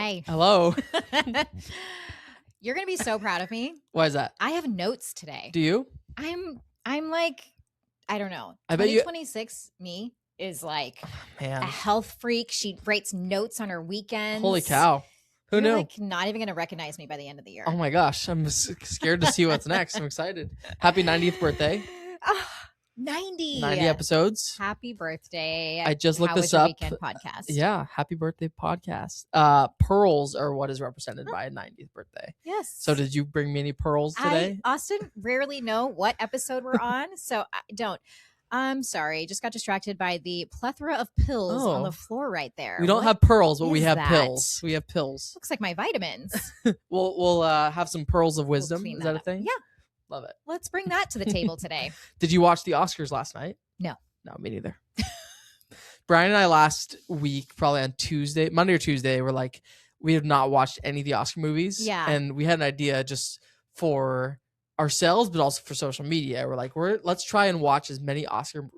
Hey. Hello. You're going to be so proud of me. Why is that? I have notes today. Do you? I'm like, I don't know. I bet you- 2026 me is like Man. a health freak. She writes notes on her weekends. Holy cow. Who You're knew? like not even going to recognize me by the end of the year. Oh my gosh. I'm scared to see what's next. I'm excited. Happy 90th birthday. 90. 90 episodes. Happy birthday. I just looked How this was your up. Weekend podcast. Yeah. Happy birthday podcast. Pearls are what is represented by a 90th birthday. Yes. So did you bring me any pearls today? Austin rarely know what episode we're on, so I don't. I'm sorry. Just got distracted by the plethora of pills on the floor right there. We don't have pearls, but we have pills. We have pills. Looks like my vitamins. We'll have some pearls of wisdom. We'll is that a thing? Yeah. Love it. Let's bring that to the table today. Did you watch the Oscars last night? No, me neither. Brian and I last week, probably on Monday or Tuesday, were like, we have not watched any of the Oscar movies. Yeah. And we had an idea just for ourselves, but also for social media. We're like, let's try and watch as many Oscar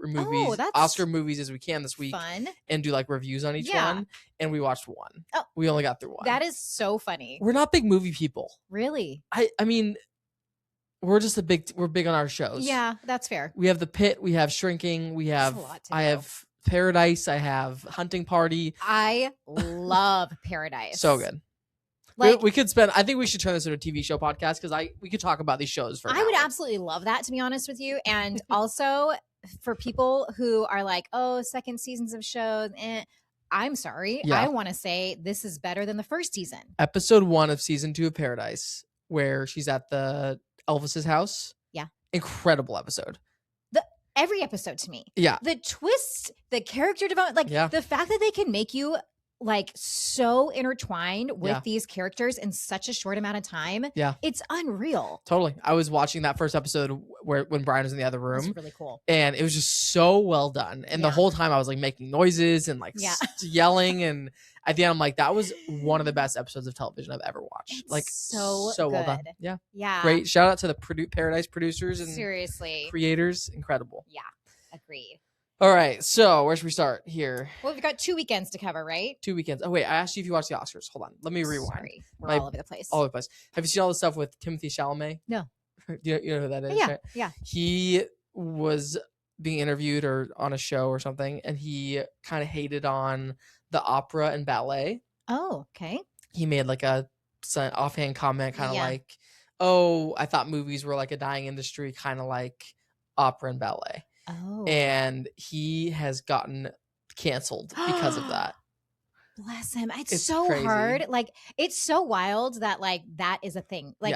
movies as we can this week. Fun. And do like reviews on each one. And we watched one. Oh, we only got through one. That is so funny. We're not big movie people. Really? I mean, we're big on our shows. Yeah, that's fair. We have The Pit, we have Shrinking, I have Paradise, I have Hunting Party. I love Paradise. So good. Like, we could spend, I think we should turn this into a TV show podcast because we could talk about these shows for an I would hour. absolutely love that, to be honest with you. And also for people who are like, oh, second seasons of shows, I'm sorry. Yeah. I want to say this is better than the first season. Episode 1 of season 2 of Paradise, where she's at the Elvis's house. Yeah. Incredible episode. Every episode to me. Yeah. The twists, the character development, the fact that they can make you like so intertwined with these characters in such a short amount of time. Yeah. It's unreal. Totally. I was watching that first episode when Brian was in the other room. It's really cool. And it was just so well done. And the whole time I was like making noises and like yelling. And at the end, I'm like, that was one of the best episodes of television I've ever watched. It's like so well done. good. Yeah. Yeah. Great. Shout out to the Paradise producers and seriously creators. Incredible. Yeah. Agreed. All right. So where should we start here? Well, we've got 2 weekends to cover, right? 2 weekends. Oh, wait. I asked you if you watched the Oscars. Hold on. Let me rewind. Sorry. We're all over the place. All over the place. Have you seen all the stuff with Timothy Chalamet? No. You know who that is? Yeah. Right? Yeah. He was being interviewed or on a show or something, and he kind of hated on the opera and ballet. Oh, okay. He made like a offhand comment, kind of like, oh, I thought movies were like a dying industry, kind of like opera and ballet. Oh. And he has gotten canceled because of that. Bless him. It's so crazy. Hard. Like, it's so wild that like that is a thing. Like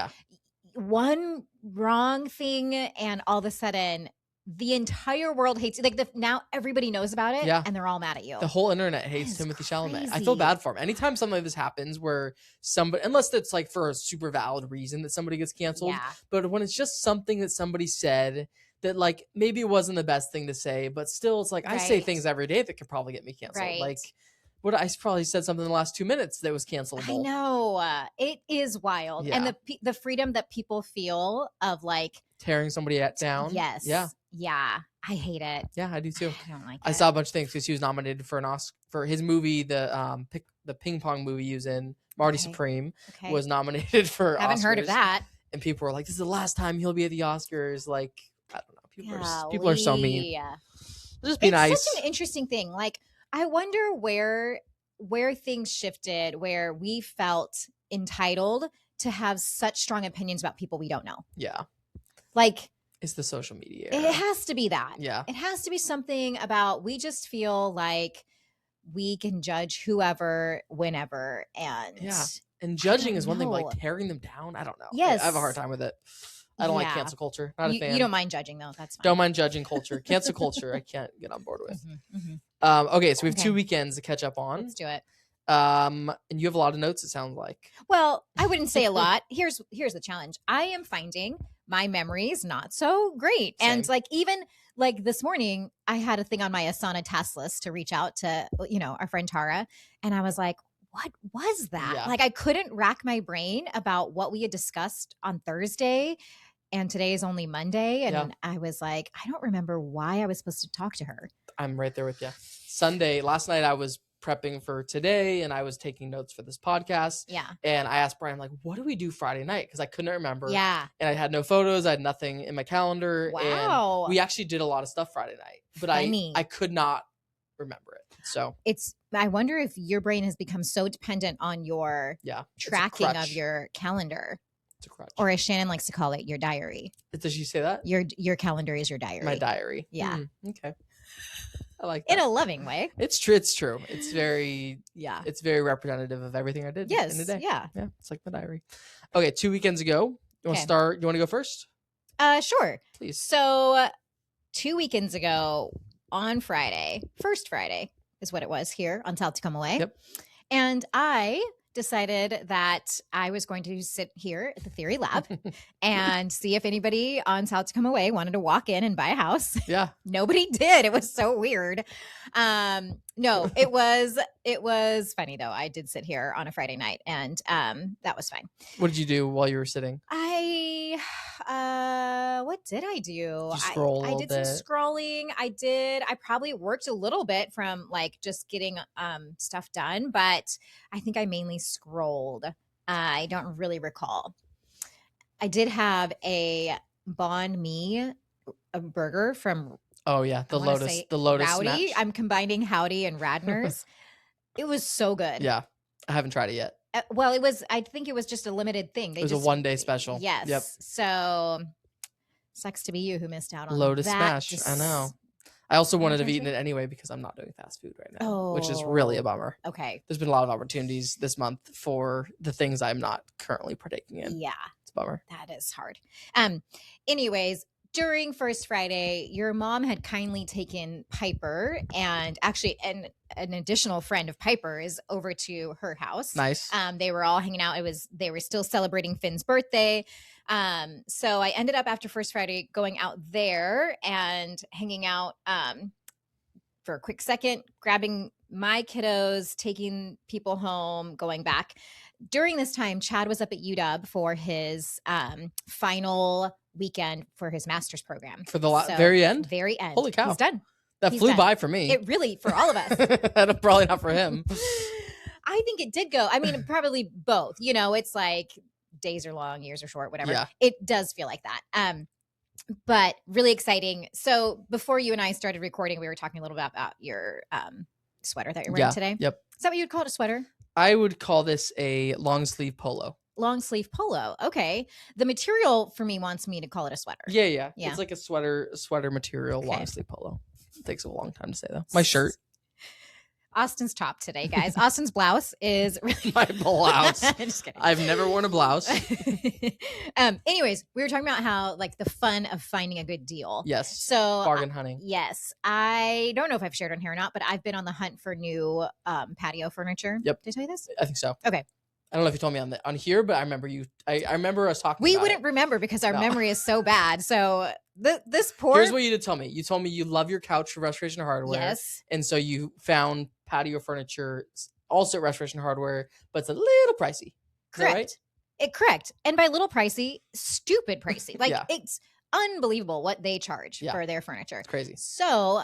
one wrong thing and all of a sudden the entire world hates you. Like now everybody knows about it and they're all mad at you. The whole internet hates Timothy Chalamet. I feel bad for him. Anytime something like this happens where somebody, unless it's like for a super valid reason that somebody gets canceled, but when it's just something that somebody said that like maybe it wasn't the best thing to say, but still it's like I say things every day that could probably get me canceled. Right. Like what I probably said something in the last 2 minutes that was cancelable. I know. It is wild. Yeah. And the freedom that people feel of like tearing somebody down. Yes. Yeah. Yeah. I hate it. Yeah, I do too. I don't like it. I saw a bunch of things because he was nominated for an Oscar for his movie, the ping pong movie he was in, Marty Supreme, was nominated for Haven't Oscars. heard of that. And people were like, this is the last time he'll be at the Oscars. Like, I don't know. People are so mean. Just be nice. It's such an interesting thing. Like, I wonder where things shifted, where we felt entitled to have such strong opinions about people we don't know. Yeah. Like, it's the social media era. It has to be that. Yeah. It has to be something about we just feel like we can judge whoever, whenever, and And judging is one thing, but like tearing them down, I don't know. Yes. I have a hard time with it. I don't like cancel culture. Not a fan. You don't mind judging though. That's fine. Don't mind judging culture. Cancel culture, I can't get on board with. Okay, so we have 2 weekends to catch up on. Let's do it. And you have a lot of notes, it sounds like. Well, I wouldn't say a lot. Here's the challenge. I am finding my memories not so great. Same. And like even like this morning, I had a thing on my Asana task list to reach out to, our friend Tara. And I was like, what was that? Yeah. Like I couldn't rack my brain about what we had discussed on Thursday. And today is only Monday. And I was like, I don't remember why I was supposed to talk to her. I'm right there with you. Sunday, last night I was prepping for today and I was taking notes for this podcast. Yeah. And I asked Brian, like, what do we do Friday night? Because I couldn't remember. Yeah. And I had no photos. I had nothing in my calendar. Wow. And we actually did a lot of stuff Friday night. But I could not remember it. So I wonder if your brain has become so dependent on your tracking of your calendar. It's a crutch. Or as Shannon likes to call it, your diary. Does she say that? Your calendar is your diary. My diary. Yeah. Okay. I like that. In a loving way. It's true. It's true. It's very It's very representative of everything I did in the day. Yeah. Yeah. It's like my diary. Okay. 2 weekends ago. You want to start? You want to go first? Sure. Please. So 2 weekends ago on first Friday is what it was here on South Tacoma Way. Yep. And I decided that I was going to sit here at the Theory Lab and see if anybody on South Tacoma Way wanted to walk in and buy a house. Yeah. Nobody did. It was so weird. No, it was funny though. I did sit here on a Friday night and that was fine. What did you do while you were sitting? What did I do? Did you scroll I did some scrolling. I probably worked a little bit from like just getting stuff done, but I think I mainly scrolled. I don't really recall. I did have a banh mi, a burger from the Lotus Rowdy. Smash. I'm combining Howdy and Radner's. It was so good. Yeah. I haven't tried it yet. Well, I think it was just a limited thing. It was a one-day special. Yes. Yep. So sucks to be you who missed out on Lotus that. Smash. I know. I also wanted to have eaten it anyway because I'm not doing fast food right now, which is really a bummer. Okay. There's been a lot of opportunities this month for the things I'm not currently partaking in. Yeah. It's a bummer. That is hard. Anyways, during First Friday, your mom had kindly taken Piper and actually an additional friend of Piper is over to her house. Nice. They were all hanging out. They were still celebrating Finn's birthday. So I ended up after First Friday going out there and hanging out for a quick second, grabbing my kiddos, taking people home, going back. During this time, Chad was up at UW for his final weekend for his master's program. For the very end? Very end. Holy cow. He's done. That flew by for me. It really, for all of us. Probably not for him. I think it did go. I mean, probably both. You know, it's like days are long, years are short, whatever. Yeah. It does feel like that. But really exciting. So before you and I started recording, we were talking a little bit about your sweater that you're wearing today. Yep. Is that what you'd call it, a sweater? I would call this a long sleeve polo. Long sleeve polo. Okay. The material for me wants me to call it a sweater. Yeah. It's like a sweater material, long sleeve polo. It takes a long time to say though. My shirt. Austin's top today, guys. Austin's blouse is really my blouse. I'm just kidding. I've never worn a blouse. Anyways, we were talking about how like the fun of finding a good deal. Yes. So bargain hunting. Yes. I don't know if I've shared on here or not, but I've been on the hunt for new patio furniture. Yep. Did I tell you this? I think so. Okay. I don't know if you told me on here, but I remember you. I remember us talking. We wouldn't remember because our memory is so bad. So this poor. Here's what you did tell me. You told me you love your couch for Restoration Hardware. Yes. And so you found patio furniture also at Restoration Hardware, but it's a little pricey. Correct. Correct. And by little pricey, stupid pricey. Like it's unbelievable what they charge for their furniture. It's crazy. So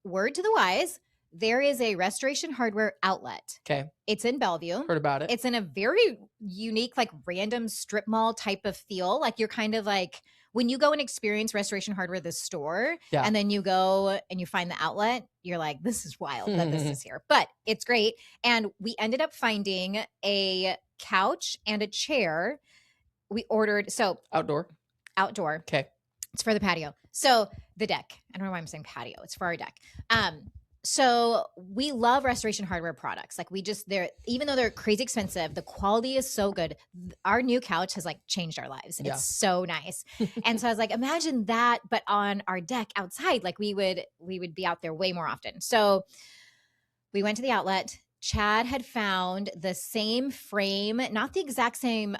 word to the wise. There is a Restoration Hardware outlet. Okay. It's in Bellevue. Heard about it. It's in a very unique, like random strip mall type of feel. Like you're kind of like when you go and experience Restoration Hardware, the store, and then you go and you find the outlet, you're like, this is wild that this is here. But it's great. And we ended up finding a couch and a chair. We ordered, Outdoor. Okay. It's for the patio. So the deck. I don't know why I'm saying patio. It's for our deck. So we love Restoration Hardware products. Like even though they're crazy expensive, the quality is so good. Our new couch has like changed our lives. And it's so nice. And so I was like, imagine that, but on our deck outside, like we would be out there way more often. So we went to the outlet. Chad had found the same frame, not the exact same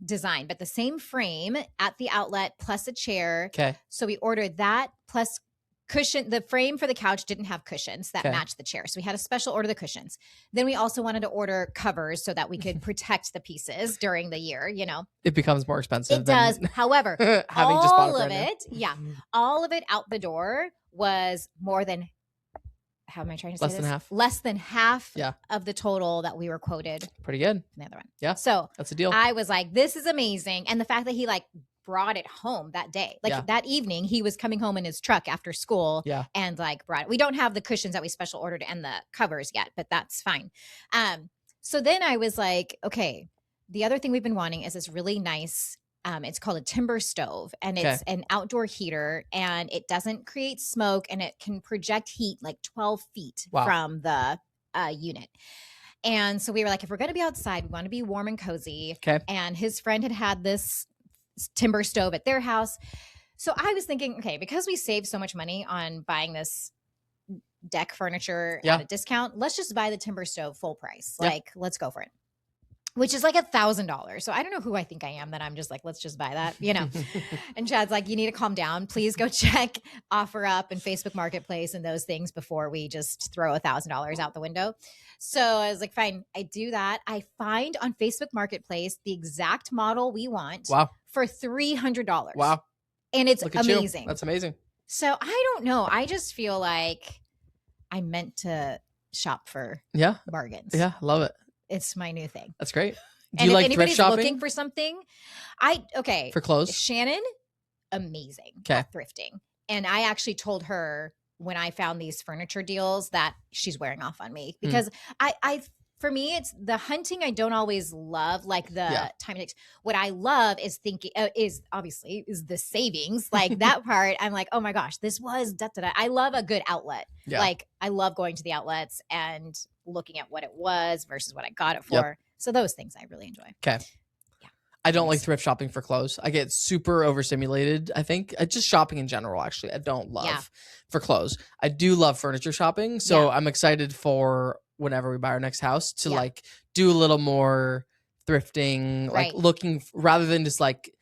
design, but the same frame at the outlet plus a chair. Okay. So we ordered that plus cushion. The frame for the couch didn't have cushions that matched the chair. So we had a special order the cushions. Then we also wanted to order covers so that we could protect the pieces during the year, you know. It becomes more expensive. It does. However, having just bought all of it out the door was more than how am I trying to say less than half? Less than half of the total that we were quoted. Pretty good. From the other one. Yeah. So that's a deal. I was like, this is amazing. And the fact that he like brought it home that day, like that evening, he was coming home in his truck after school and like brought it. We don't have the cushions that we special ordered and the covers yet, but that's fine. So then I was like, okay, the other thing we've been wanting is this really nice it's called a timber stove, and it's an outdoor heater, and it doesn't create smoke, and it can project heat like 12 feet from the unit. And so we were like, if we're going to be outside, we want to be warm and cozy. And his friend had this timber stove at their house. So I was thinking, okay, because we saved so much money on buying this deck furniture at a discount, let's just buy the timber stove full price. Like, let's go for it. Which is like $1,000. So I don't know who I think I am that I'm just like, let's just buy that, you know? And Chad's like, you need to calm down. Please go check OfferUp and Facebook Marketplace and those things before we just throw $1,000 out the window. So I was like, fine, I do that. I find on Facebook Marketplace the exact model we want for $300. Wow. And it's amazing. That's amazing. So I don't know. I just feel like I meant to shop for bargains. Yeah, love it. It's my new thing. That's great. Do you like thrift shopping? Looking for something, for clothes. Shannon, amazing at thrifting, and I actually told her when I found these furniture deals that she's wearing off on me because I for me it's the hunting I don't always love, like the time it takes. What I love is thinking is the savings, like that part. I'm like, oh my gosh, this was I love a good outlet. Like I love going to the outlets and looking at what it was versus what I got it for. So those things I really enjoy. Okay. Yeah. I don't like thrift shopping for clothes. I get super overstimulated, I think. Just shopping in general, actually. I don't love for clothes. I do love furniture shopping. So I'm excited for whenever we buy our next house to like do a little more thrifting, like looking rather than just like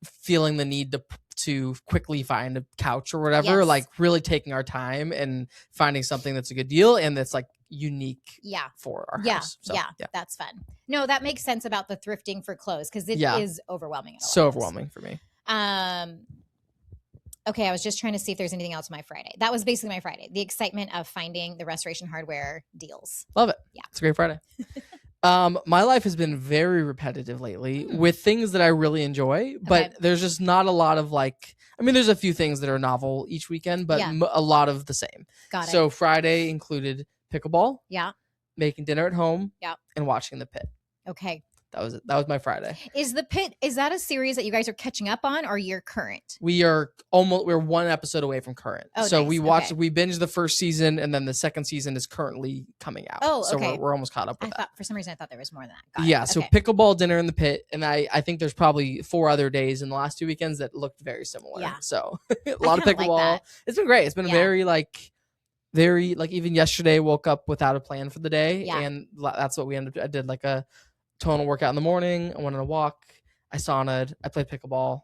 feeling the need to quickly find a couch or whatever, like really taking our time and finding something that's a good deal and that's like unique for our house. So, that's fun. No, that makes sense about the thrifting for clothes because it is overwhelming. So overwhelming for me. Okay, I was just trying to see if there's anything else on my Friday. That was basically my Friday. The excitement of finding the Restoration Hardware deals. Love it. Yeah. It's a great Friday. My life has been very repetitive lately with things that I really enjoy, but there's just not a lot of like, I mean, there's a few things that are novel each weekend, but a lot of the same. Got it. So Friday included pickleball, making dinner at home, and watching The Pit. Okay. That was my Friday. Is The Pit, is that a series that you guys are catching up on or you're current? We're one episode away from current. Oh, so nice. We binged the first season and then the second season is currently coming out. Oh, okay. So we're almost caught up with that. For some reason I thought there was more than that. Got it. So pickleball, dinner in The Pit, and I think there's probably 4 other days in the last 2 weekends that looked very similar. Yeah. So a lot of pickleball. Like it's been great. It's been very even yesterday woke up without a plan for the day and that's what we ended up. I did like a tonal workout in the morning. I went on a walk. I saunaed. I played pickleball.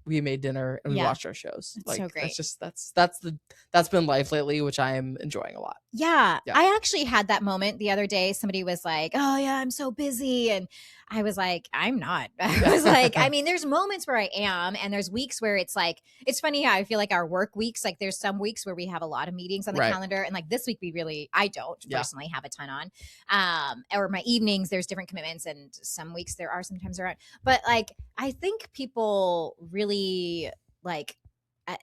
We made dinner and we watched our shows. That's so great. It's just that's been life lately, which I am enjoying a lot. Yeah. I actually had that moment the other day. Somebody was like, "Oh yeah, I'm so busy," and I was like, "I'm not." I was like, I mean, there's moments where I am, and there's weeks where it's like, it's funny how I feel like our work weeks, like there's some weeks where we have a lot of meetings on the calendar, and like this week I don't personally have a ton on. Or my evenings, there's different commitments, and some weeks there are, sometimes there aren't. But like, I think people really like.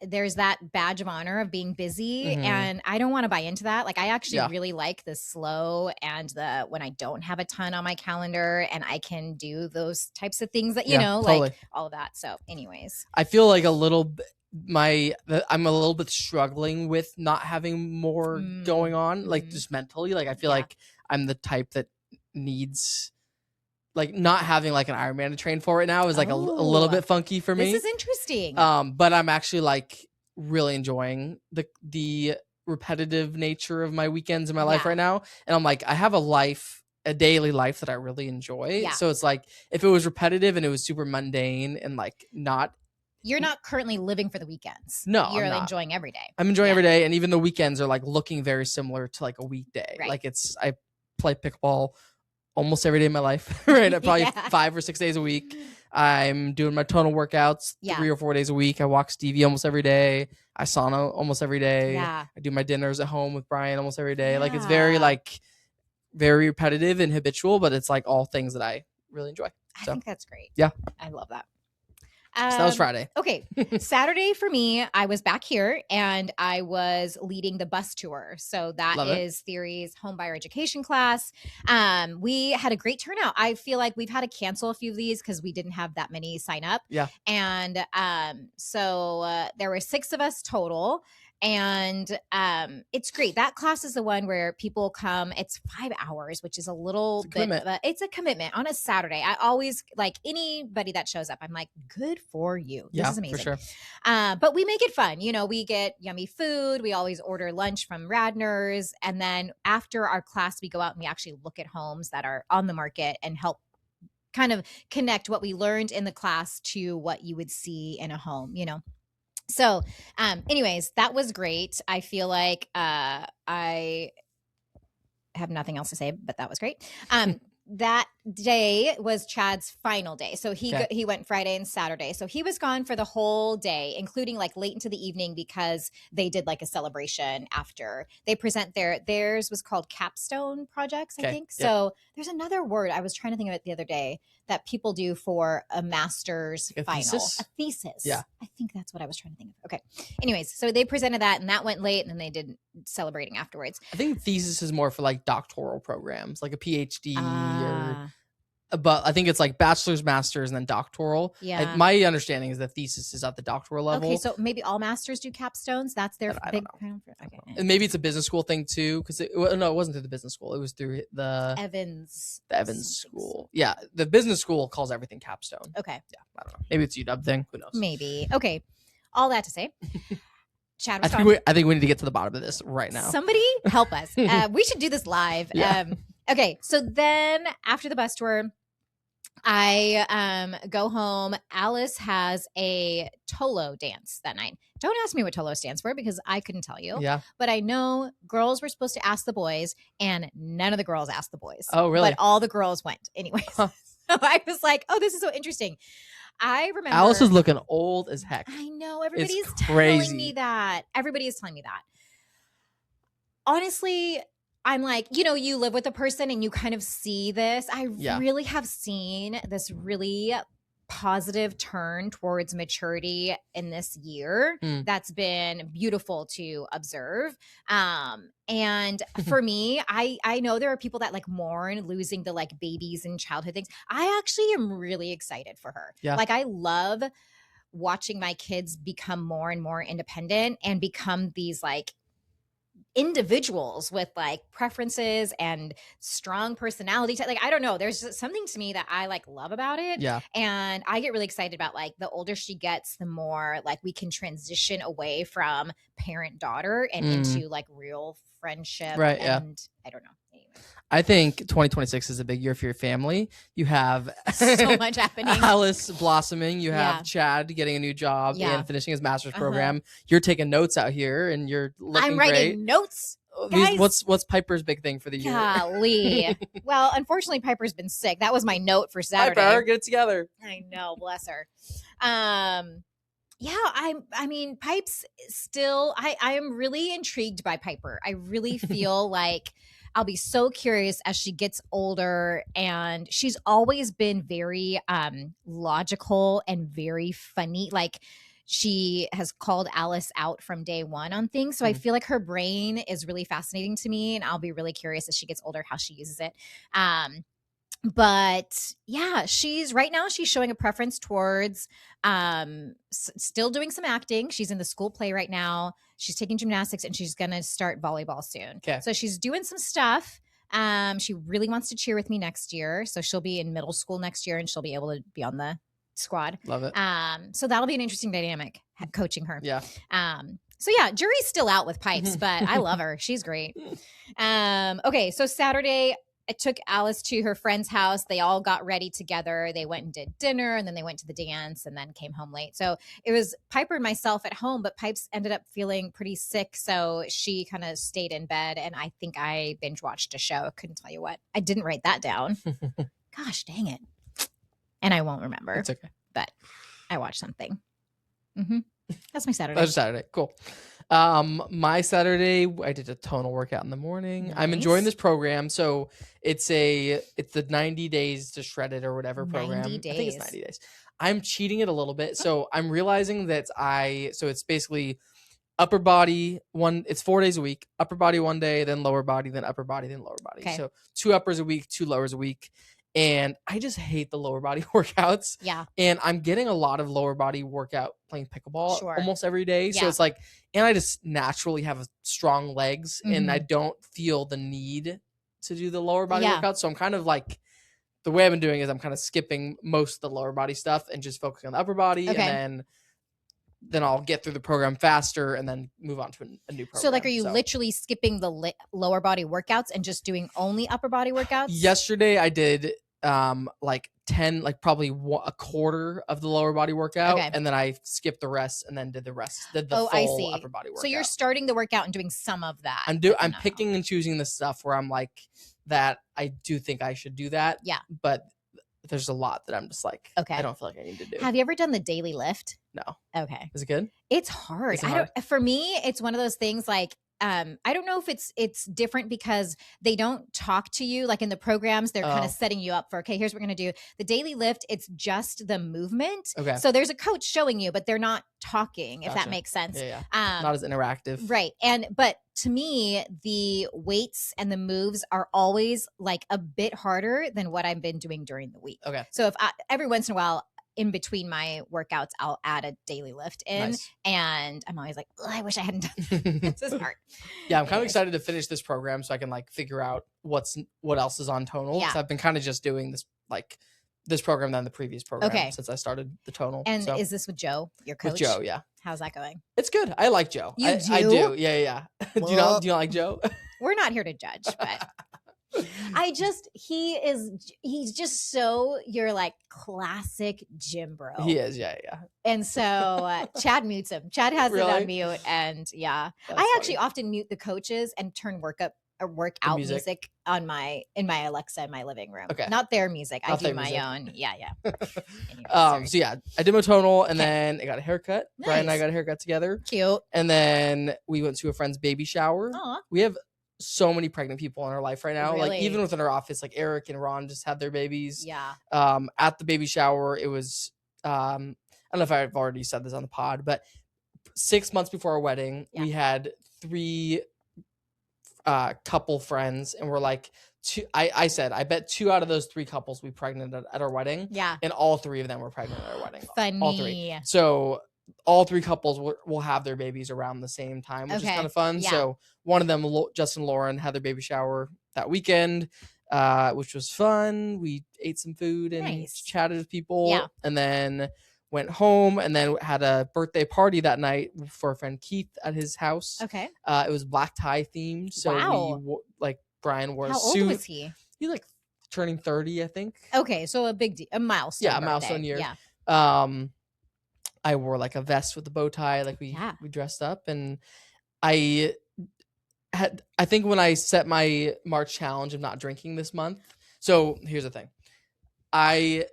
There's that badge of honor of being busy and I don't want to buy into that. Like I actually really like the slow and the when I don't have a ton on my calendar and I can do those types of things that, you know, totally. Like all of that. So anyways, I feel like I'm a little bit struggling with not having more going on, like just mentally. Like I feel like I'm the type that needs like not having like an Ironman to train for right now is like a little bit funky for me. This is interesting. But I'm actually like really enjoying the repetitive nature of my weekends in my life right now. And I'm like, I have a daily life that I really enjoy. Yeah. So it's like, if it was repetitive and it was super mundane and like you're not currently living for the weekends. No, you're enjoying every day. I'm enjoying every day. And even the weekends are like looking very similar to like a weekday. Right. Like I play pickleball almost every day of my life, right? Probably 5 or 6 days a week. I'm doing my tonal workouts 3 or 4 days a week. I walk Stevie almost every day. I sauna almost every day. Yeah. I do my dinners at home with Brian almost every day. Like, it's very like very repetitive and habitual, but it's like all things that I really enjoy. So, I think that's great. Yeah. I love that. So that was Friday. Okay. Saturday for me, I was back here and I was leading the bus tour. So that is Theory's homebuyer education class. We had a great turnout. I feel like we've had to cancel a few of these because we didn't have that many sign up. Yeah. And so there were 6 of us total. And it's great. That class is the one where people come. It's 5 hours, which is a little bit of it's a commitment on a Saturday. I always, like, anybody that shows up, I'm like, good for you. This is amazing. For sure. But we make it fun. You know, we get yummy food. We always order lunch from Radner's. And then after our class, we go out and we actually look at homes that are on the market and help kind of connect what we learned in the class to what you would see in a home, you know. So, anyways, that was great. I feel like I have nothing else to say, but that was great. That day was Chad's final day. So he went Friday and Saturday. So he was gone for the whole day, including like late into the evening because they did like a celebration after. They present theirs was called capstone projects, I think. So there's another word. I was trying to think of it the other day that people do for a master's final. A thesis. Yeah. I think that's what I was trying to think of. Okay. Anyways, so they presented that and that went late and then they did celebrating afterwards. I think thesis is more for like doctoral programs, like a PhD but I think it's like bachelor's, master's, and then doctoral. Yeah. My understanding is that thesis is at the doctoral level. Okay, so maybe all masters do capstones. That's their big. Okay. And maybe it's a business school thing too, because it wasn't through the business school. It was through the Evans school. Yeah, the business school calls everything capstone. Okay. Yeah, I don't know. Maybe it's a UW thing. Who knows? Maybe. Okay. All that to say. Chad was I think we need to get to the bottom of this right now. Somebody help us. We should do this live. Yeah. Okay, so then after the bus tour, I go home. Alice has a Tolo dance that night. Don't ask me what Tolo stands for because I couldn't tell you. Yeah. But I know girls were supposed to ask the boys, and none of the girls asked the boys. Oh, really? But all the girls went anyways. Huh. So I was like, oh, this is so interesting. I remember Alice is looking old as heck. I know. Everybody's telling me that. Everybody is telling me that. Honestly, I'm like, you know, you live with a person and you kind of see this. I really have seen this really positive turn towards maturity in this year. That's been beautiful to observe. And for me, I know there are people that like mourn losing the like babies and childhood things. I actually am really excited for her. Yeah. Like I love watching my kids become more and more independent and become these like individuals with like preferences and strong personality. Like, I don't know. There's just something to me that I like love about it. Yeah. And I get really excited about like the older she gets, the more like we can transition away from parent daughter and into like real friendship. Right. And I don't know. Anyway. I think 2026 is a big year for your family. You have so much happening. Alice blossoming. You have Chad getting a new job and finishing his master's program. You're taking notes out here, and you're looking I'm writing great. Notes. Guys. What's Piper's big thing for the year? Golly. Well, unfortunately, Piper's been sick. That was my note for Saturday. Piper, get it together. I know, bless her. Yeah, I mean, Pipe's still. I am really intrigued by Piper. I really feel like I'll be so curious as she gets older, and she's always been very logical and very funny. Like she has called Alice out from day one on things. So I feel like her brain is really fascinating to me, and I'll be really curious as she gets older how she uses it. But yeah, she's showing a preference towards still doing some acting. She's in the school play right now. She's taking gymnastics and she's going to start volleyball soon. Okay. So she's doing some stuff. She really wants to cheer with me next year. So she'll be in middle school next year and she'll be able to be on the squad. Love it. So that'll be an interesting dynamic coaching her. Yeah. So yeah, jury's still out with Pipes, but I love her. She's great. Okay. So Saturday, I took Alice to her friend's house. They all got ready together. They went and did dinner, and then they went to the dance and then came home late. So it was Piper and myself at home, but Pipes ended up feeling pretty sick. So she kind of stayed in bed, and I think I binge watched a show. Couldn't tell you what. I didn't write that down. Gosh, dang it. And I won't remember. It's okay. But I watched something. That's my Saturday. That's Saturday. Cool. My Saturday, I did a tonal workout in the morning. Nice. I'm enjoying this program. So it's the 90 days to shred it or whatever program. 90 days. I think it's 90 days. I'm cheating it a little bit. So I'm realizing that so it's basically upper body it's 4 days a week, upper body 1 day, then lower body, then upper body, then lower body. Okay. So 2 uppers a week, 2 lowers a week. And I just hate the lower body workouts. Yeah. And I'm getting a lot of lower body workout playing pickleball almost every day. Yeah. So it's like, and I just naturally have strong legs and I don't feel the need to do the lower body workouts. So I'm kind of like, the way I've been doing is I'm kind of skipping most of the lower body stuff and just focusing on the upper body. Okay. And then I'll get through the program faster and then move on to a new program. So like, are you literally skipping the lower body workouts and just doing only upper body workouts? Yesterday I did like 10, like probably a quarter of the lower body workout. Okay. And then I skipped the rest and then did the full upper body workout. So you're starting the workout and doing some of that. I'm picking and choosing the stuff where I'm like, that I do think I should do that. Yeah. But there's a lot that I'm just like, okay, I don't feel like I need to do. Have you ever done the daily lift? No. Okay. Is it good? It's hard. For me, it's one of those things like, I don't know if it's different because they don't talk to you like in the programs. They're kind of setting you up for, okay, here's what we're going to do. The daily lift, it's just the movement. Okay. So there's a coach showing you, but they're not talking, if that makes sense. Yeah. Not as interactive. Right. But to me, the weights and the moves are always like a bit harder than what I've been doing during the week. Okay. So if every once in a while, in between my workouts, I'll add a daily lift in. Nice. And I'm always like, I wish I hadn't done that. This is hard. Yeah, I'm kind of excited to finish this program so I can like figure out what else is on Tonal. Yeah. So I've been kind of just doing this program than the previous program since I started the Tonal. And is this with Joe, your coach? With Joe, yeah. How's that going? It's good. I like Joe. You do? I do. Yeah. Do you not like Joe? We're not here to judge, but he's just so your like classic gym bro. He is, yeah. And so Chad mutes him. Chad has it on mute, and I actually often mute the coaches and turn workout music on in my Alexa in my living room. Okay, not their music. I do my own. Yeah. Anyways, so yeah, I did my tonal, and then I got a haircut. Nice. Brian and I got a haircut together. Cute. And then we went to a friend's baby shower. Aww. We have so many pregnant people in our life right now. Really? Like even within our office, like Eric and Ron just had their babies. Yeah. At the baby shower, it was I don't know if I've already said this on the pod, but 6 months before our wedding, we had 3 couple friends, and we're like, I said, I bet 2 out of those 3 couples will be pregnant at our wedding. Yeah. And all 3 of them were pregnant at our wedding. Funny. All 3. So all 3 couples will have their babies around the same time, which is kind of fun. Yeah. So one of them, Justin and Lauren, had their baby shower that weekend, which was fun. We ate some food and chatted with people. Yeah. And then went home and then had a birthday party that night for a friend Keith at his house. Okay. It was black tie themed. So Brian wore a suit. How old was he? He like turning 30, I think. Okay. So a milestone. Yeah, a milestone year. Yeah. I wore like a vest with a bow tie. Like we dressed up, and I think when I set my March challenge of not drinking this month. So here's the thing. I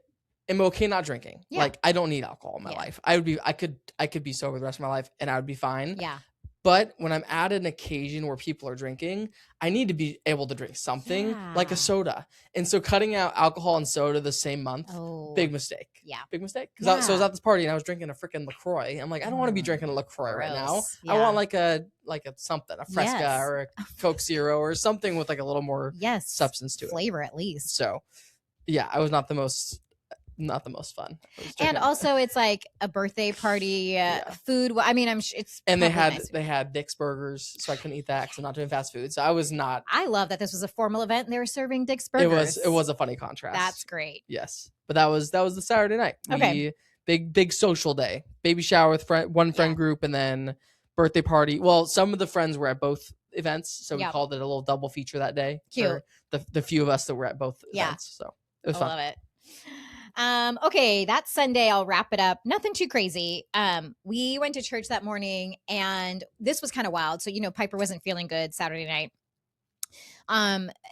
am okay not drinking. Yeah. Like I don't need alcohol in my life. I could be sober the rest of my life and I would be fine. Yeah. But when I'm at an occasion where people are drinking, I need to be able to drink something like a soda. And so cutting out alcohol and soda the same month, big mistake. Yeah. Big mistake. Because I was at this party and I was drinking a freaking LaCroix. I'm like, I don't want to be drinking a LaCroix right now. Yeah. I want like a something, a Fresca or a Coke Zero or something with like a little more substance to it. Flavor at least. So yeah, I was not the most fun. And also it's like a birthday party, food. I mean, I'm sure it's, and they had Dick's burgers, so I couldn't eat that because I'm not doing fast food. So I was not. I love that this was a formal event and they were serving Dick's burgers. It was a funny contrast. That's great. Yes. But that was the Saturday night. Okay. Big social day, baby shower with one friend group, and then birthday party. Well, some of the friends were at both events, so we called it a little double feature that day. Cute. For the few of us that were at both events. So it was fun. I love it. Okay, that Sunday, I'll wrap it up. Nothing too crazy. We went to church that morning, and this was kind of wild. So, Piper wasn't feeling good Saturday night.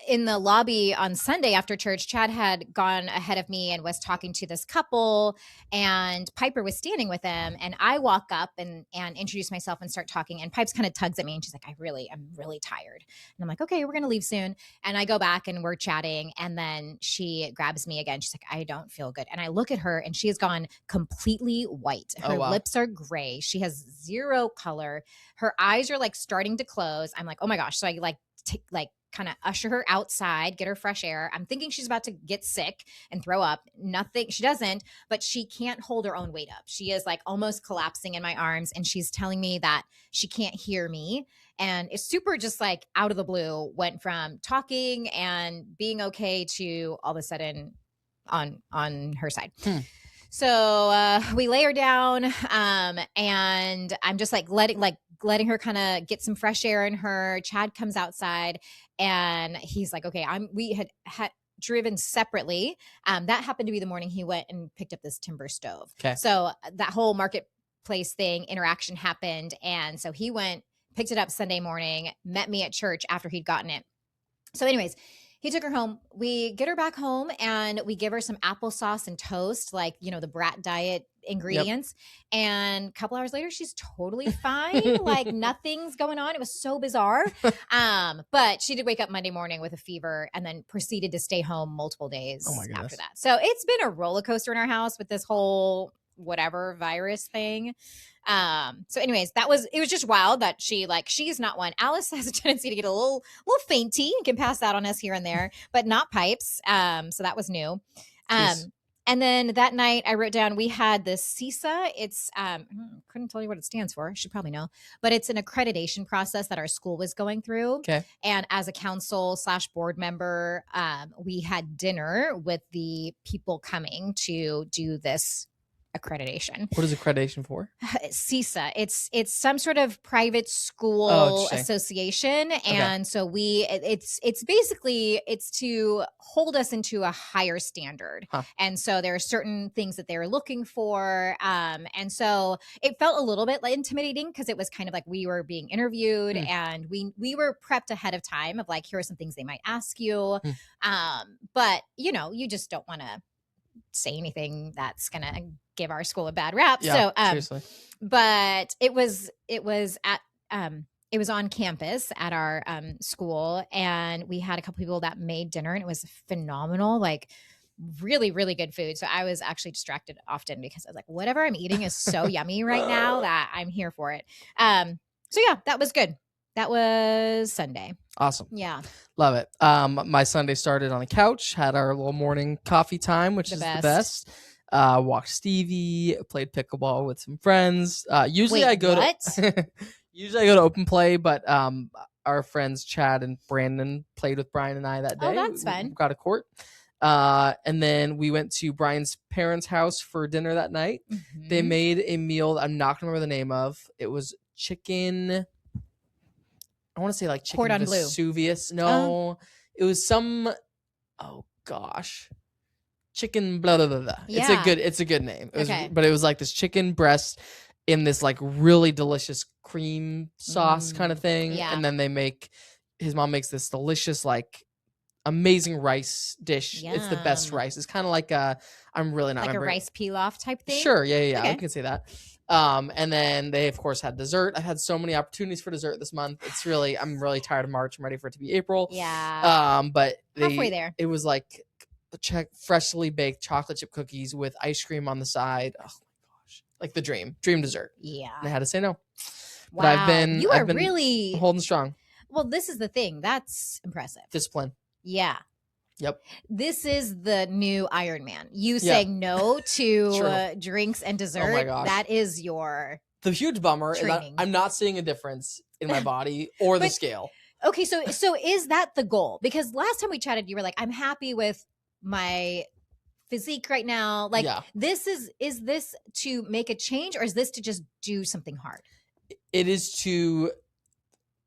In the lobby on Sunday after church, Chad had gone ahead of me and was talking to this couple, and Piper was standing with them. And I walk up and introduce myself and start talking. And Pipes kind of tugs at me and she's like, I'm really tired. And I'm like, okay, we're going to leave soon. And I go back and we're chatting. And then she grabs me again. She's like, I don't feel good. And I look at her and she has gone completely white. Her lips are gray. She has zero color. Her eyes are like starting to close. I'm like, oh my gosh. So I kind of usher her outside, get her fresh air. I'm thinking she's about to get sick and throw up. Nothing, she doesn't, but she can't hold her own weight up. She is like almost collapsing in my arms, and she's telling me that she can't hear me. And it's super just like out of the blue, went from talking and being okay to all of a sudden on her side. So we lay her down, and I'm just like letting her kind of get some fresh air in her. Chad comes outside and he's like, okay, we had driven separately. That happened to be the morning he went and picked up this timber stove. Okay. So that whole marketplace interaction happened. And so he went, picked it up Sunday morning, met me at church after he'd gotten it. So anyways, he took her home. We get her back home and we give her some applesauce and toast, like, the Brat diet ingredients. Yep. And a couple hours later, she's totally fine. Like nothing's going on. It was so bizarre. But she did wake up Monday morning with a fever and then proceeded to stay home multiple days after that. So it's been a roller coaster in our house with this whole whatever virus thing. So anyways, it was just wild that she's not one. Alice has a tendency to get a little fainty and can pass that on us here and there, but not Pipes. So that was new. And then that night I wrote down, we had the CISA. It's, couldn't tell you what it stands for. I should probably know, but it's an accreditation process that our school was going through. Okay. And as a council/board member, we had dinner with the people coming to do this accreditation. What is accreditation for? CISA. It's some sort of private school association. And so it's basically, it's to hold us into a higher standard. And so there are certain things that they're looking for. And so it felt a little bit like intimidating because it was kind of like we were being interviewed and we were prepped ahead of time of like, here are some things they might ask you. But you just don't want to say anything that's going to give our school a bad rap. Yeah, so, seriously. But it was on campus at our school, and we had a couple people that made dinner, and it was phenomenal. Like really, really good food. So I was actually distracted often because I was like, whatever I'm eating is so yummy right now that I'm here for it. So yeah, that was good. That was Sunday. Awesome. Yeah. Love it. My Sunday started on a couch, had our little morning coffee time, which is the best. Walked Stevie, played pickleball with some friends. Usually I go to open play, but our friends Chad and Brandon played with Brian and I that day. Oh, that's fun. We got a court. And then we went to Brian's parents' house for dinner that night. Mm-hmm. They made a meal that I'm not going to remember the name of. It was chicken... I want to say like chicken Cordon Vesuvius. No, it was some. Oh gosh, chicken blah blah blah. Blah. Yeah. It's a good name. But it was like this chicken breast in this like really delicious cream sauce kind of thing. Yeah. And then his mom makes this delicious like amazing rice dish. Yum. It's the best rice. It's kind of like I'm really not like remembering. A rice pilaf type thing. Sure, yeah. Okay. I can say that. And then they of course had dessert. I've had so many opportunities for dessert this month. I'm really tired of March. I'm ready for it to be April. Yeah. But halfway there. It was like freshly baked chocolate chip cookies with ice cream on the side. Oh my gosh. Like the dream dessert. Yeah. And I had to say no. Wow. But I've been really holding strong. Well, this is the thing. That's impressive. Discipline. Yeah. Yep. This is the new Iron Man. You saying no to drinks and dessert. Oh my gosh. That is the huge bummer training. Is that I'm not seeing a difference in my body or the scale. Okay, so is that the goal? Because last time we chatted, you were like, I'm happy with my physique right now. Like this is this to make a change, or is this to just do something hard? It is to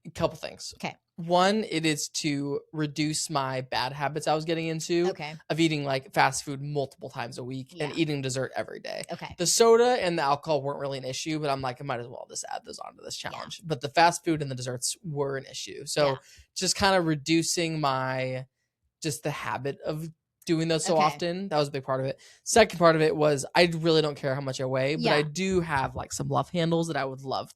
a couple things. Okay. One, it is to reduce my bad habits I was getting into of eating like fast food multiple times a week and eating dessert every day. The soda and the alcohol weren't really an issue, but I'm like, I might as well just add those onto this challenge. But the fast food and the desserts were an issue. So just kind of reducing just the habit of doing those so often. That was a big part of it. Second part of it was I really don't care how much I weigh, but I do have like some love handles that I would love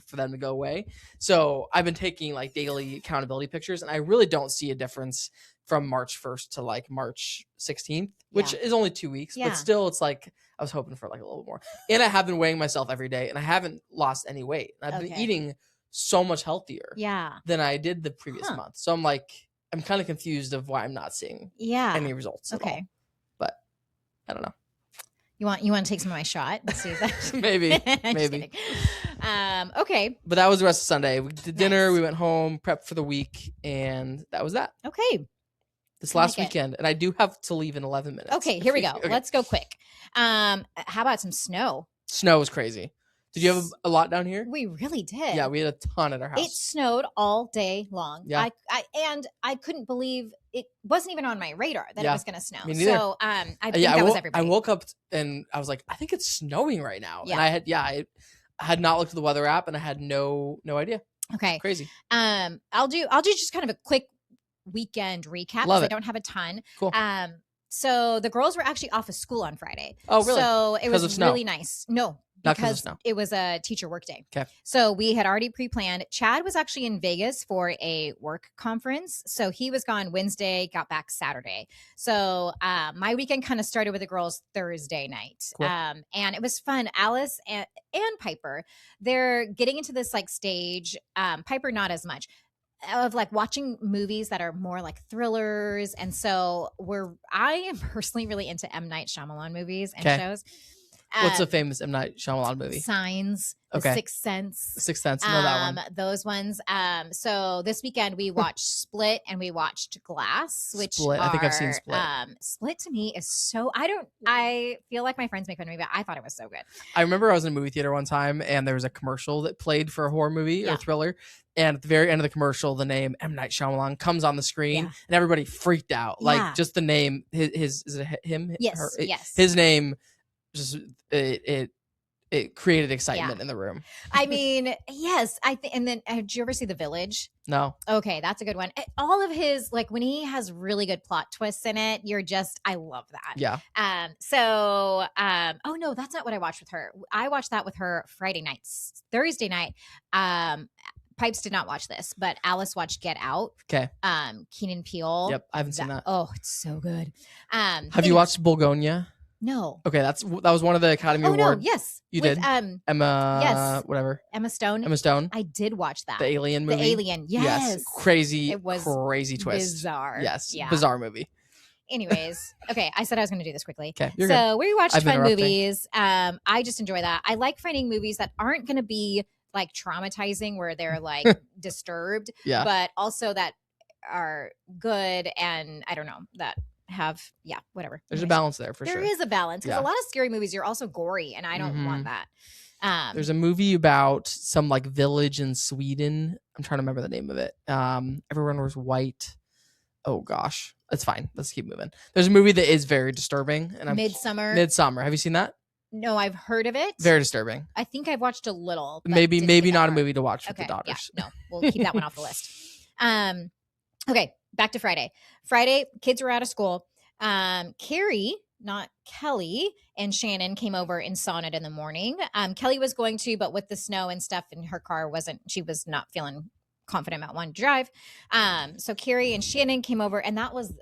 for them to go away. So I've been taking like daily accountability pictures, and I really don't see a difference from March 1st to like March 16th, which is only 2 weeks, but still it's like I was hoping for like a little bit more. And I have been weighing myself every day, and I haven't lost any weight. And I've been eating so much healthier than I did the previous month. So I'm kind of confused of why I'm not seeing any results at all. But I don't know. You want to take some of my shot and see if that maybe. Okay. But that was the rest of Sunday. We did dinner, we went home, prepped for the week, and that was that. Okay. This last weekend, and I do have to leave in 11 minutes. Okay, here we go. Let's go quick. How about some snow? Snow was crazy. Did you have a lot down here? We really did. Yeah, we had a ton at our house. It snowed all day long. Yeah. I couldn't believe it wasn't even on my radar that it was going to snow. Me neither. So I think that was everybody. I woke up and I was like, I think it's snowing right now. Yeah. And I had not looked at the weather app and I had no idea. Okay. Crazy. I'll do just kind of a quick weekend recap because I don't have a ton. Cool. So the girls were actually off of school on Friday. Oh, really? So it was really nice. No. Because it was a teacher work day. Okay. So we had already pre-planned. Chad was actually in Vegas for a work conference. So he was gone Wednesday, got back Saturday. So my weekend kind of started with the girls Thursday night. Cool. And it was fun. Alice and Piper, they're getting into this like stage. Piper, not as much. Of like watching movies that are more like thrillers. And so I am personally really into M. Night Shyamalan movies and shows. What's a famous M. Night Shyamalan movie? Signs, The Sixth Sense. The Sixth Sense, know that one. Those ones. So this weekend we watched Split and we watched Glass, which Split. I think I've seen Split. Split to me is so, I feel like my friends make fun of me, but I thought it was so good. I remember I was in a movie theater one time and there was a commercial that played for a horror movie or thriller. And at the very end of the commercial, the name M. Night Shyamalan comes on the screen and everybody freaked out. Like just the name, is it him? Yes. Yes. His name. Just it created excitement in the room. I mean, yes, I think. And then, did you ever see The Village? No. Okay, that's a good one. All of his, like when he has really good plot twists in it, I love that. Yeah. Oh no, that's not what I watched with her. I watched that with her Friday nights. Thursday night. Pipes did not watch this, but Alice watched Get Out. Okay. Keenan Peele. Yep, I haven't seen that. Oh, it's so good. Have you watched Bulgonia? No. Okay, that was one of the Academy Awards. No, yes. You did? Emma, yes. Whatever. Emma Stone. I did watch that. The Alien movie. The Alien, yes. Crazy, it was crazy twist. Bizarre. Yes, bizarre movie. Anyways, okay, I said I was going to do this quickly. Okay, you're good. We watched fun movies. I just enjoy that. I like finding movies that aren't going to be like traumatizing where they're like disturbed, but also that are good and I don't know, that have whatever. There's a balance there for sure. There is a balance because a lot of scary movies you're also gory and I don't want that. There's a movie about some like village in Sweden. I'm trying to remember the name of it. Everyone wears white. Oh gosh, that's fine. Let's keep moving. There's a movie that is very disturbing and Midsummer. Have you seen that? No, I've heard of it. Very disturbing. I think I've watched a little. Maybe not a movie to watch with the daughters. Yeah, no, we'll keep that one off the list. Okay, back to Friday. Friday, kids were out of school. Carrie, not Kelly, and Shannon came over and sauna'd in the morning. Kelly was going to, but with the snow and stuff in her car, she was not feeling confident about wanting to drive. So Carrie and Shannon came over, and that was,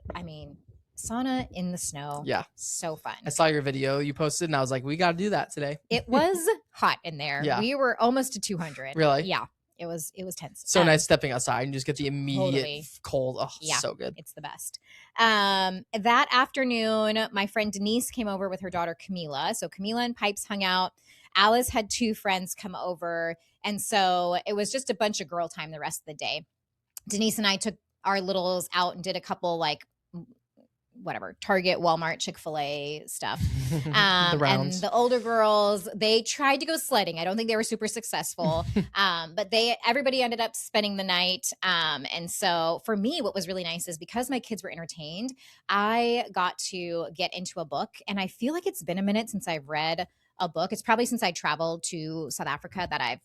sauna in the snow. Yeah. So fun. I saw your video you posted, and I was like, we got to do that today. It was hot in there. Yeah. We were almost to 200. Really? Yeah. It was tense. So nice stepping outside and just get the immediate cold. Oh, so good. It's the best. That afternoon, my friend Denise came over with her daughter Camila. So Camila and Pipes hung out. Alice had 2 friends come over. And so it was just a bunch of girl time the rest of the day. Denise and I took our littles out and did a couple like whatever, Target, Walmart, Chick-fil-A stuff. And the older girls, they tried to go sledding. I don't think they were super successful. But everybody ended up spending the night. And so for me, what was really nice is because my kids were entertained, I got to get into a book. And I feel like it's been a minute since I've read a book. It's probably since I traveled to South Africa that I've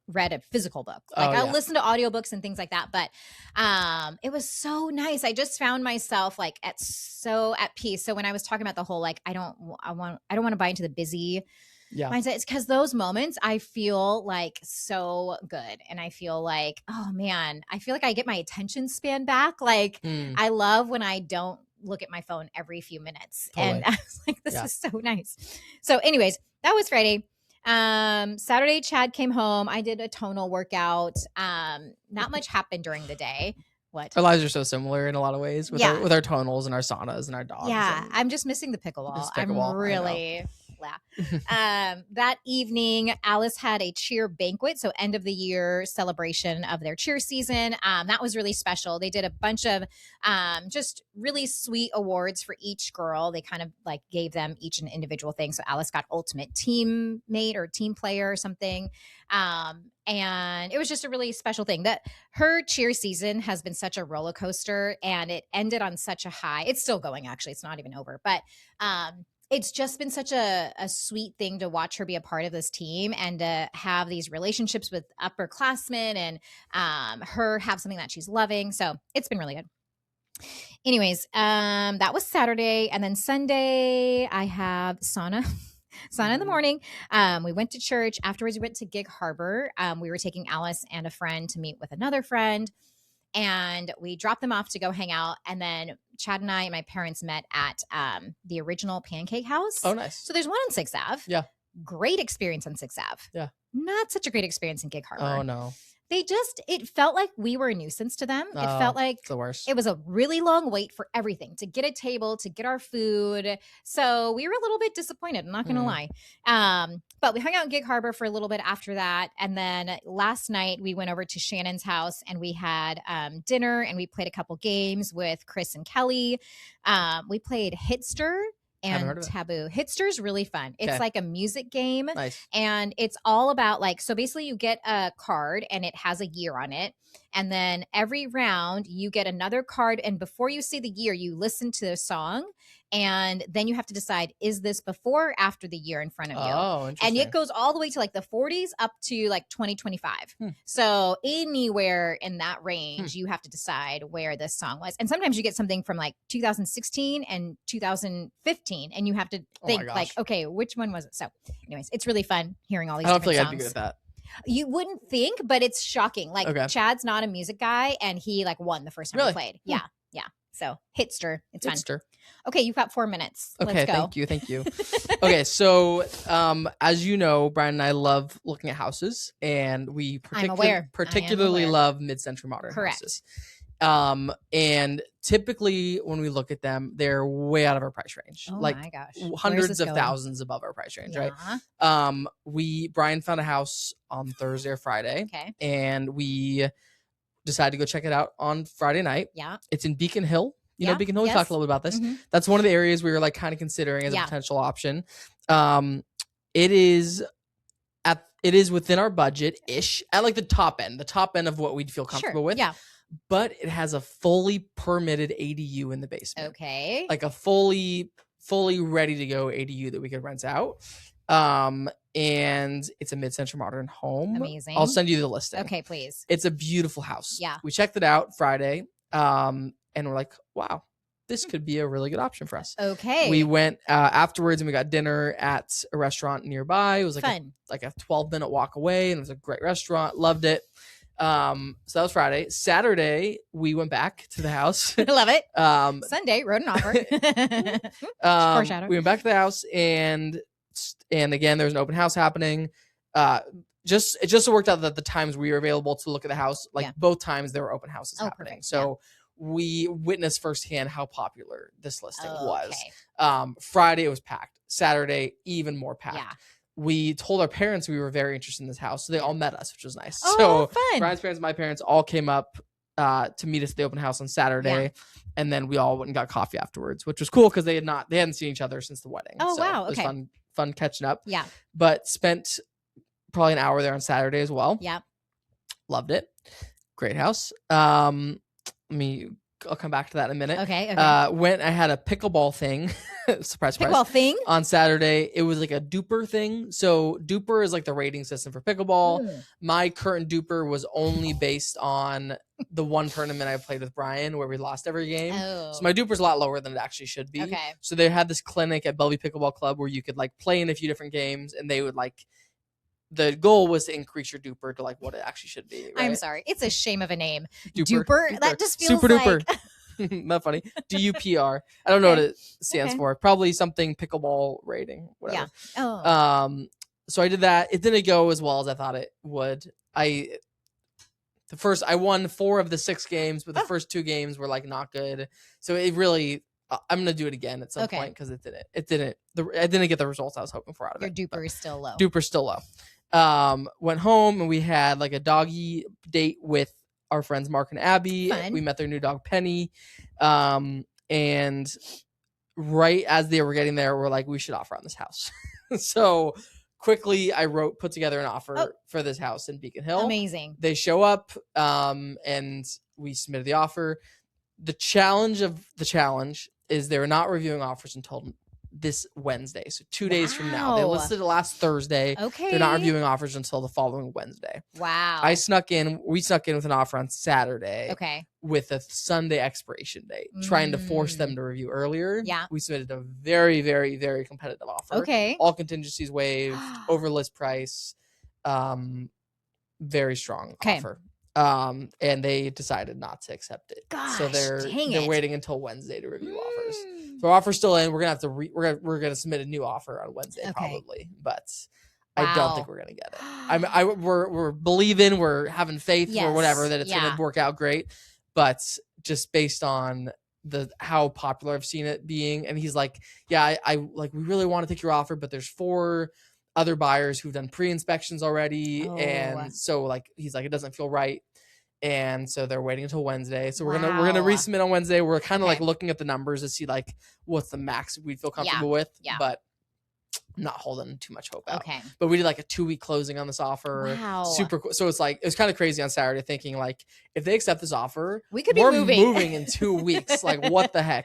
read a physical book. Like I listen to audiobooks and things like that, but it was so nice. I just found myself like at peace. So when I was talking about the whole like I don't want to buy into the busy mindset, it's because those moments I feel like so good, and I feel like, oh man, I feel like I get my attention span back. Like I love when I don't look at my phone every few minutes. Totally. And I was like, this is so nice. So anyways, that was Friday. Saturday, Chad came home. I did a tonal workout. Not much happened during the day. What? Our lives are so similar in a lot of ways with our tonals and our saunas and our dogs. Yeah. I'm just missing the pickleball. I'm really that evening, Alice had a cheer banquet. So end of the year celebration of their cheer season. That was really special. They did a bunch of just really sweet awards for each girl. They kind of like gave them each an individual thing. So Alice got ultimate teammate or team player or something. And it was just a really special thing. That her cheer season has been such a roller coaster, and it ended on such a high. It's still going, actually. It's not even over, but it's just been such a sweet thing to watch her be a part of this team and to have these relationships with upperclassmen and her have something that she's loving. So it's been really good. Anyways, that was Saturday. And then Sunday, I have sauna in the morning. We went to church. Afterwards, we went to Gig Harbor. We were taking Alice and a friend to meet with another friend. And we dropped them off to go hang out. And then Chad and I and my parents met at the original Pancake House. Oh, nice. So there's one on 6th Ave. Yeah. Great experience on 6th Ave. Yeah. Not such a great experience in Gig Harbor. Oh, no. It felt like we were a nuisance to them. It felt like it's the worst. It was a really long wait for everything, to get a table, to get our food. So we were a little bit disappointed, I'm not going to lie. But we hung out in Gig Harbor for a little bit after that. And then last night we went over to Shannon's house and we had dinner, and we played a couple games with Chris and Kelly. We played Hitster and Taboo. Hitster's really fun. It's like a music game. Nice. And it's all about like, so basically you get a card and it has a year on it. And then every round you get another card. And before you see the year, you listen to a song. And then you have to decide, is this before or after the year in front of you? Oh, interesting. And it goes all the way to like the 40s up to like 2025. So anywhere in that range, you have to decide where this song was. And sometimes you get something from like 2016 and 2015, and you have to think like, okay, which one was it? So anyways, it's really fun hearing all these different songs. I don't feel like I'd be good at that. You wouldn't think, but it's shocking. Like Chad's not a music guy, and he like won the first time he played. Yeah. So Hitster, it's fun. Okay, you've got 4 minutes. Okay, let's go. Thank you. Okay, so as you know, Brian and I love looking at houses, and we particularly love mid-century modern houses. And typically when we look at them, they're way out of our price range. Oh like my gosh. Hundreds of thousands above our price range, right? Brian found a house on Thursday or Friday. Okay. And we decided to go check it out on Friday night. Yeah. It's in Beacon Hill. You know Beacon Hill? We talked a little bit about this. That's one of the areas we were like kind of considering as a potential option. It is within our budget-ish, at like the top end of what we'd feel comfortable with. Yeah. But it has a fully permitted ADU in the basement. Okay. Like a fully ready to go ADU that we could rent out. And it's a mid-century modern home. Amazing. I'll send you the listing. Okay, please. It's a beautiful house. Yeah. We checked it out Friday. And we're like, wow, this could be a really good option for us. Okay. We went afterwards and we got dinner at a restaurant nearby. It was like a 12-minute walk away, and it was a great restaurant. Loved it. So that was Friday. Saturday, we went back to the house. Love it. Sunday, wrote an offer. We went back to the house, and again, there was an open house happening. It just worked out that the times we were available to look at the house, both times there were open houses happening. Perfect. So we witnessed firsthand how popular this listing was. Friday, it was packed. Saturday, even more packed. Yeah. We told our parents we were very interested in this house, so they all met us, which was nice. Oh, so fun. Brian's parents, my parents all came up to meet us at the open house on Saturday, and then we all went and got coffee afterwards, which was cool because they hadn't seen each other since the wedding. Oh, so wow. Okay. It was fun catching up. Yeah. But spent probably an hour there on Saturday as well. Yeah. Loved it. Great house. I'll come back to that in a minute. Okay. I had a pickleball thing. surprise. Pickleball thing? On Saturday. It was like a duper thing. So duper is like the rating system for pickleball. My current duper was only based on the one tournament I played with Brian where we lost every game. Oh. So my duper's a lot lower than it actually should be. Okay. So they had this clinic at Bellevue Pickleball Club where you could like play in a few different games, and they would like, the goal was to increase your duper to like what it actually should be. Right? I'm sorry. It's a shame of a name. Duper? That just feels super like... duper. Not funny. DUPR. I don't know what it stands for. Probably something pickleball rating. Whatever. Yeah. Oh. So I did that. It didn't go as well as I thought it would. I won 4 of the 6 games, but the first 2 games were like not good. So it really, I'm gonna do it again at some point because I didn't get the results I was hoping for out of it. Your duper is still low. Duper's still low. Went home and we had like a doggy date with our friends Mark and Abby. Fun. We met their new dog Penny. And right as they were getting there, we're like, we should offer on this house. So quickly I put together an offer for this house in Beacon Hill. Amazing. They show up and we submitted the offer. The challenge is they're not reviewing offers until this Wednesday, so 2 days from now. They listed it last Thursday. Okay. They're not reviewing offers until the following Wednesday. Wow. We snuck in with an offer on Saturday. Okay. With a Sunday expiration date, trying to force them to review earlier. Yeah. We submitted a very, very, very competitive offer. Okay. All contingencies waived, over list price, very strong offer. And they decided not to accept it. Gosh, so they're waiting until Wednesday to review offers. So our offer's still in. We're gonna have to we're gonna submit a new offer on Wednesday probably, but I don't think we're gonna get it. We're believing, we're having faith or whatever that it's gonna work out great, but just based on how popular I've seen it being, and he's like, yeah, I like, we really want to take your offer, but there's 4 other buyers who've done pre-inspections already, and so like he's like, it doesn't feel right. And so they're waiting until Wednesday. So we're gonna resubmit on Wednesday. We're kind of like looking at the numbers to see like what's the max we'd feel comfortable with. Yeah. But I'm not holding too much hope out. Okay. But we did like a 2-week closing on this offer. Wow. Super cool. So it was kind of crazy on Saturday thinking like, if they accept this offer, we're moving in 2 weeks. Like what the heck?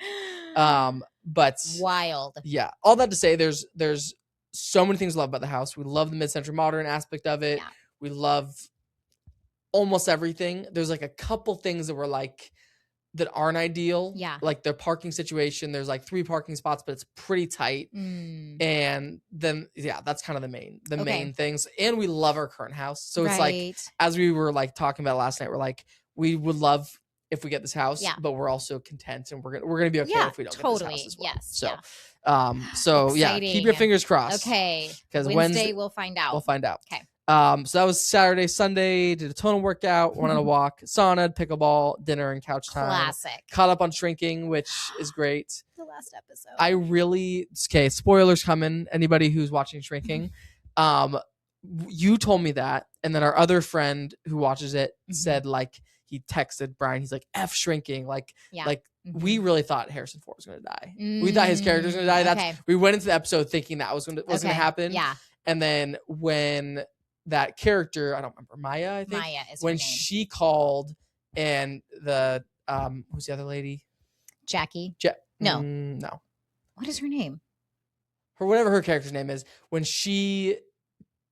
But wild. Yeah. All that to say, there's so many things we love about the house. We love the mid-century modern aspect of it. Yeah. We love almost everything. There's like a couple things that were like that aren't ideal. Yeah. Like the parking situation. There's like 3 parking spots, but it's pretty tight. And then that's kind of the main things. And we love our current house. So it's like, as we were like talking about last night, we're like, we would love if we get this house, but we're also content and we're gonna be okay if we don't get this house as well. Yes. So keep your fingers crossed. Okay. Because Wednesday we'll find out. Okay. So that was Saturday. Sunday, did a tonal workout, went on a walk, sauna, pickleball, dinner, and couch time. Classic. Caught up on shrinking, which is great. The last episode. Spoilers coming. Anybody who's watching Shrinking. You told me that, and then our other friend who watches it said like, he texted Brian, he's like, F Shrinking. We really thought Harrison Ford was going to die. We thought his character was going to die. We went into the episode thinking that was going to happen. Yeah. And then when that character, I don't remember, Maya, I think. Maya is when her name. She called, and the who's the other lady? Jackie. No. No. What is her name? Whatever her character's name is. When she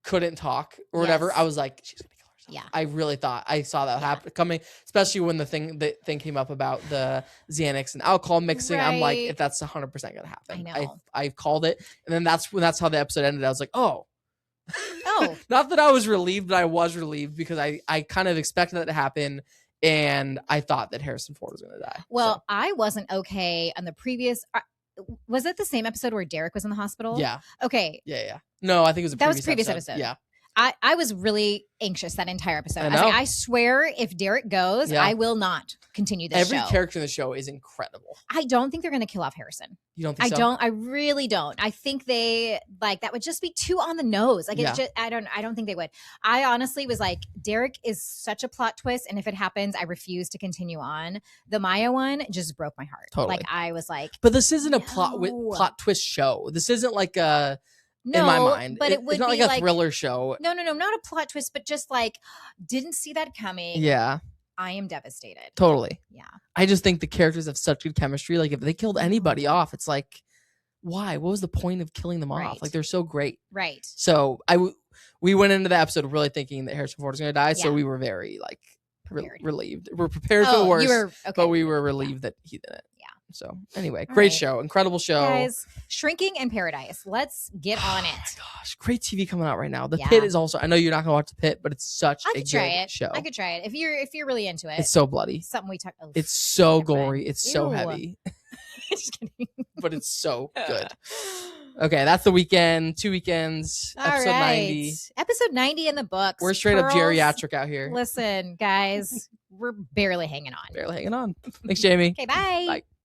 couldn't talk or whatever, I was like, she's gonna kill herself. Yeah. I really thought I saw that happen coming, especially when the thing came up about the Xanax and alcohol mixing. Right. I'm like, if that's 100% gonna happen. I know. I called it, and then that's how the episode ended. I was like, oh. Not that I was relieved, but I was relieved because I kind of expected that to happen, and I thought that Harrison Ford was going to die. Well, I wasn't okay on the previous. Was it the same episode where Derek was in the hospital? Yeah. Okay. Yeah. No, I think it was that was previous episode. Yeah. I was really anxious that entire episode. I was like, I swear if Derek goes, I will not continue this Every character in the show is incredible. I don't think they're going to kill off Harrison. You don't think so? I really don't. I think they that would just be too on the nose. Like it's just I don't think they would. I honestly was like, Derek is such a plot twist, and if it happens, I refuse to continue on. The Maya one just broke my heart. Totally. Like I was like, but this isn't a plot twist show. This isn't like a in my mind, but it would it's not be like a thriller show. No, not a plot twist, but just like didn't see that coming. Yeah. I am devastated. Totally. Yeah. I just think the characters have such good chemistry. Like if they killed anybody off, it's like, why? What was the point of killing them off? Like they're so great. Right. So we went into the episode really thinking that Harrison Ford was going to die. So we were very like relieved. We're prepared for the worst, but we were relieved that he didn't. Yeah. So anyway, great show. Incredible show. Guys, Shrinking in Paradise. Let's get on it. Oh my gosh. Great TV coming out right now. The Pit is also, I know you're not going to watch The Pit, but it's such a good show. I could try it. If you're really into it. It's so bloody. Something we talk about. It's so gory. It's so heavy. Just kidding. But it's so good. Okay, that's the weekend. 2 weekends. Episode 90. Episode 90 in the books. We're straight up geriatric out here. Listen, guys, we're barely hanging on. Barely hanging on. Thanks, Jamie. Okay, bye. Bye.